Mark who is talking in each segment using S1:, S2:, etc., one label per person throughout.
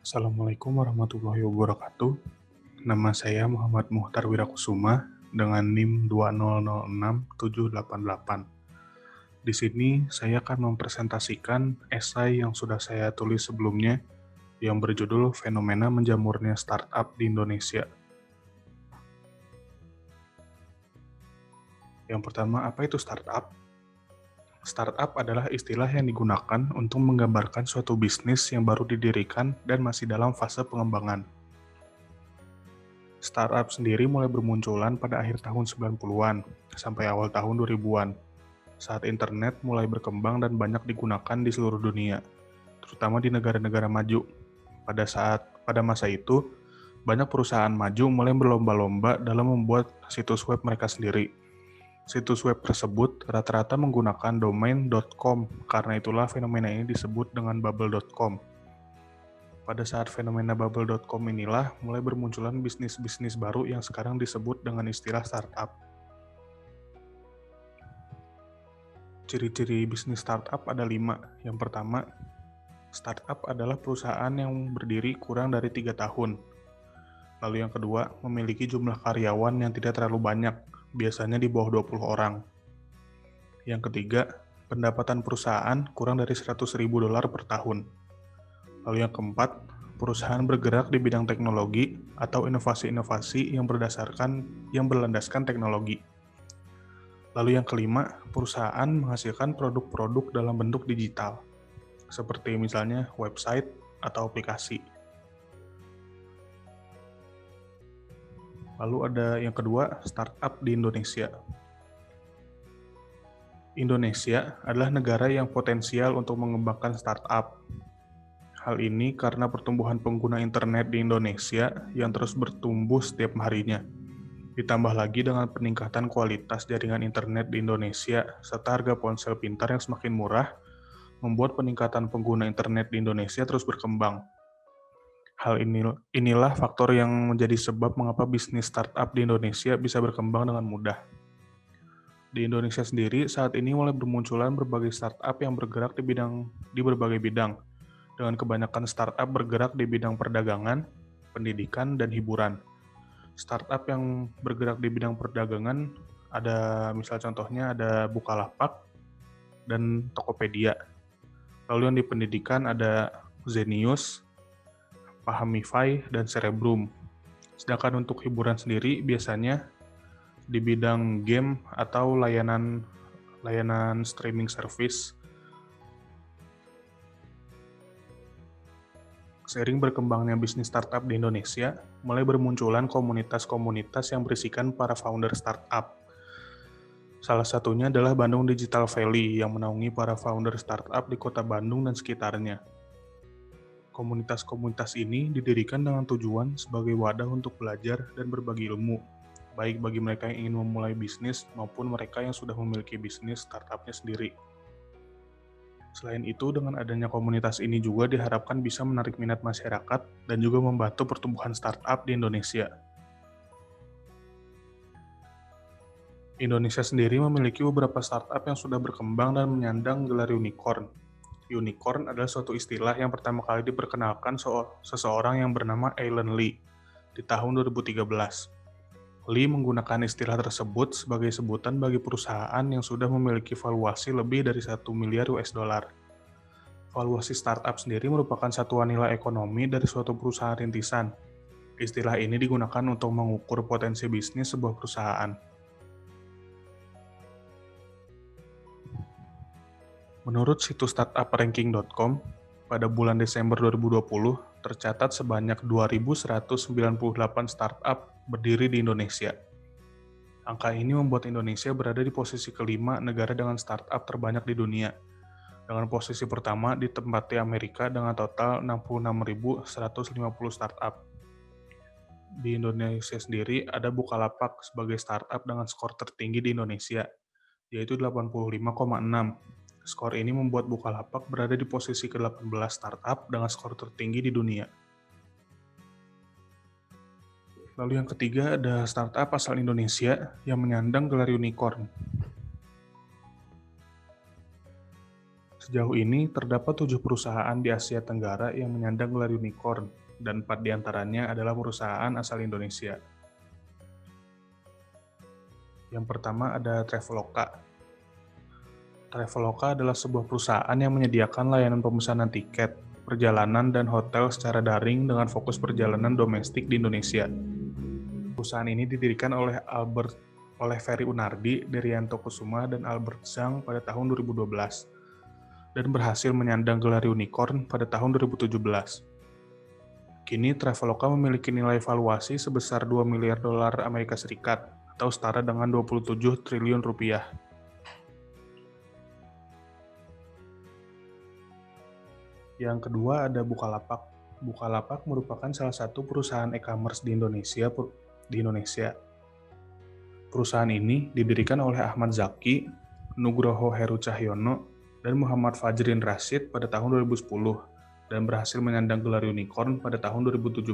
S1: Assalamualaikum warahmatullahi wabarakatuh. Nama saya Muhammad Muhtar Wirakusuma dengan NIM 2006788. Di sini saya akan mempresentasikan esai yang sudah saya tulis sebelumnya yang berjudul Fenomena Menjamurnya Startup di Indonesia. Yang pertama, apa itu startup? Startup adalah istilah yang digunakan untuk menggambarkan suatu bisnis yang baru didirikan dan masih dalam fase pengembangan. Startup sendiri mulai bermunculan pada akhir tahun 90-an sampai awal tahun 2000-an, saat internet mulai berkembang dan banyak digunakan di seluruh dunia, terutama di negara-negara maju. Pada masa itu, banyak perusahaan maju mulai berlomba-lomba dalam membuat situs web mereka sendiri. Situs web tersebut rata-rata menggunakan domain .com, karena itulah fenomena ini disebut dengan bubble.com. Pada saat fenomena bubble.com inilah mulai bermunculan bisnis-bisnis baru yang sekarang disebut dengan istilah startup. Ciri-ciri bisnis startup ada 5. Yang pertama, startup adalah perusahaan yang berdiri kurang dari 3 tahun. Lalu yang kedua, memiliki jumlah karyawan yang tidak terlalu banyak, biasanya di bawah 20 orang. Yang ketiga, pendapatan perusahaan kurang dari $100.000 per tahun. Lalu yang keempat, perusahaan bergerak di bidang teknologi atau inovasi-inovasi yang berlandaskan teknologi. Lalu yang kelima, perusahaan menghasilkan produk-produk dalam bentuk digital, seperti misalnya website atau aplikasi. Lalu ada yang kedua, startup di Indonesia. Indonesia adalah negara yang potensial untuk mengembangkan startup. Hal ini karena pertumbuhan pengguna internet di Indonesia yang terus bertumbuh setiap harinya. Ditambah lagi dengan peningkatan kualitas jaringan internet di Indonesia serta harga ponsel pintar yang semakin murah, membuat peningkatan pengguna internet di Indonesia terus berkembang. Hal inilah faktor yang menjadi sebab mengapa bisnis startup di Indonesia bisa berkembang dengan mudah. Di Indonesia sendiri, saat ini mulai bermunculan berbagai startup yang bergerak di berbagai bidang, dengan kebanyakan startup bergerak di bidang perdagangan, pendidikan, dan hiburan. Startup yang bergerak di bidang perdagangan contohnya ada Bukalapak dan Tokopedia. Lalu yang di pendidikan ada Zenius, Pahamify, dan Cerebrum. Sedangkan untuk hiburan sendiri biasanya di bidang game atau layanan streaming service. Seiring berkembangnya bisnis startup di Indonesia, mulai bermunculan komunitas-komunitas yang berisikan para founder startup. Salah satunya adalah Bandung Digital Valley yang menaungi para founder startup di kota Bandung dan sekitarnya. Komunitas-komunitas ini didirikan dengan tujuan sebagai wadah untuk belajar dan berbagi ilmu, baik bagi mereka yang ingin memulai bisnis maupun mereka yang sudah memiliki bisnis startupnya sendiri. Selain itu, dengan adanya komunitas ini juga diharapkan bisa menarik minat masyarakat dan juga membantu pertumbuhan startup di Indonesia. Indonesia sendiri memiliki beberapa startup yang sudah berkembang dan menyandang gelar unicorn. Unicorn adalah suatu istilah yang pertama kali diperkenalkan seseorang yang bernama Alan Lee di tahun 2013. Lee menggunakan istilah tersebut sebagai sebutan bagi perusahaan yang sudah memiliki valuasi lebih dari $1 miliar. Valuasi startup sendiri merupakan satuan nilai ekonomi dari suatu perusahaan rintisan. Istilah ini digunakan untuk mengukur potensi bisnis sebuah perusahaan. Menurut situs startupranking.com, pada bulan Desember 2020, tercatat sebanyak 2.198 startup berdiri di Indonesia. Angka ini membuat Indonesia berada di posisi kelima negara dengan startup terbanyak di dunia, dengan posisi pertama ditempati Amerika dengan total 66.150 startup. Di Indonesia sendiri ada Bukalapak sebagai startup dengan skor tertinggi di Indonesia, yaitu 85,6. Skor ini membuat Bukalapak berada di posisi ke-18 startup dengan skor tertinggi di dunia. Lalu yang ketiga ada startup asal Indonesia yang menyandang gelar unicorn. Sejauh ini, terdapat 7 perusahaan di Asia Tenggara yang menyandang gelar unicorn, dan 4 diantaranya adalah perusahaan asal Indonesia. Yang pertama ada Traveloka. Traveloka adalah sebuah perusahaan yang menyediakan layanan pemesanan tiket, perjalanan, dan hotel secara daring dengan fokus perjalanan domestik di Indonesia. Perusahaan ini didirikan oleh Ferry Unardi, Derianto Kusuma, dan Albert Zhang pada tahun 2012 dan berhasil menyandang gelar unicorn pada tahun 2017. Kini Traveloka memiliki nilai valuasi sebesar 2 miliar dolar Amerika Serikat atau setara dengan 27 triliun rupiah. Yang kedua ada Bukalapak. Bukalapak merupakan salah satu perusahaan e-commerce di Indonesia. Perusahaan ini didirikan oleh Ahmad Zaki, Nugroho Heru Cahyono, dan Muhammad Fajrin Rashid pada tahun 2010 dan berhasil menyandang gelar unicorn pada tahun 2017.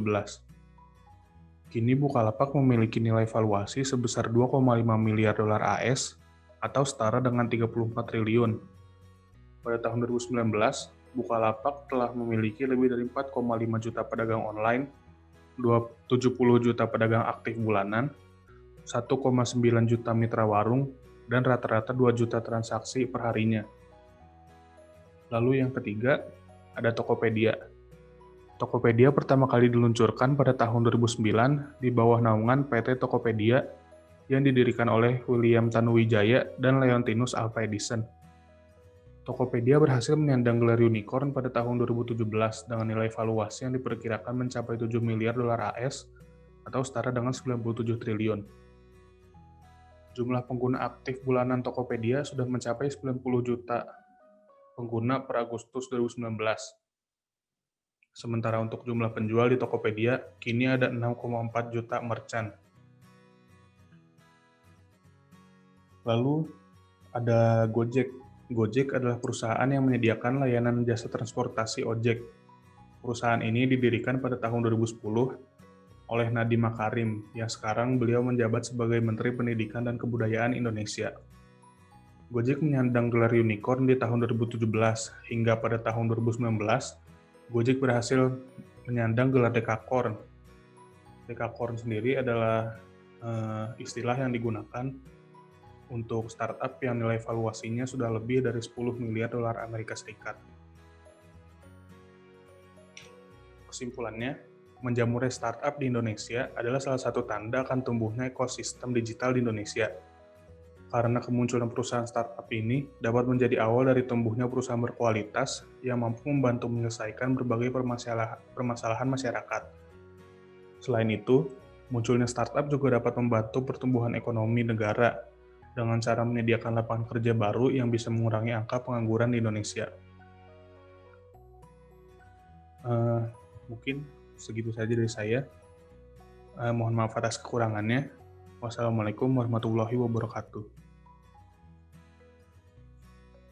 S1: Kini Bukalapak memiliki nilai valuasi sebesar 2,5 miliar dolar AS atau setara dengan 34 triliun. Pada tahun 2019, Bukalapak telah memiliki lebih dari 4,5 juta pedagang online, 70 juta pedagang aktif bulanan, 1,9 juta mitra warung, dan rata-rata 2 juta transaksi perharinya. Lalu yang ketiga, ada Tokopedia. Tokopedia pertama kali diluncurkan pada tahun 2009 di bawah naungan PT Tokopedia yang didirikan oleh William Tanuwijaya dan Leontinus Alva Edison. Tokopedia berhasil menyandang gelar unicorn pada tahun 2017 dengan nilai valuasi yang diperkirakan mencapai 7 miliar dolar AS atau setara dengan 97 triliun. Jumlah pengguna aktif bulanan Tokopedia sudah mencapai 90 juta pengguna per Agustus 2019. Sementara untuk jumlah penjual di Tokopedia, kini ada 6,4 juta merchant. Lalu ada Gojek. Gojek adalah perusahaan yang menyediakan layanan jasa transportasi ojek. Perusahaan ini didirikan pada tahun 2010 oleh Nadiem Makarim, yang sekarang beliau menjabat sebagai Menteri Pendidikan dan Kebudayaan Indonesia. Gojek menyandang gelar unicorn di tahun 2017, hingga pada tahun 2019, Gojek berhasil menyandang gelar Dekakorn. Dekakorn sendiri adalah istilah yang digunakan untuk startup yang nilai valuasinya sudah lebih dari 10 miliar dolar Amerika Serikat. Kesimpulannya, menjamurnya startup di Indonesia adalah salah satu tanda akan tumbuhnya ekosistem digital di Indonesia. Karena kemunculan perusahaan startup ini dapat menjadi awal dari tumbuhnya perusahaan berkualitas yang mampu membantu menyelesaikan berbagai permasalahan masyarakat. Selain itu, munculnya startup juga dapat membantu pertumbuhan ekonomi negara dengan cara menyediakan lapangan kerja baru yang bisa mengurangi angka pengangguran di Indonesia. Mungkin segitu saja dari saya. Mohon maaf atas kekurangannya. Wassalamualaikum warahmatullahi wabarakatuh.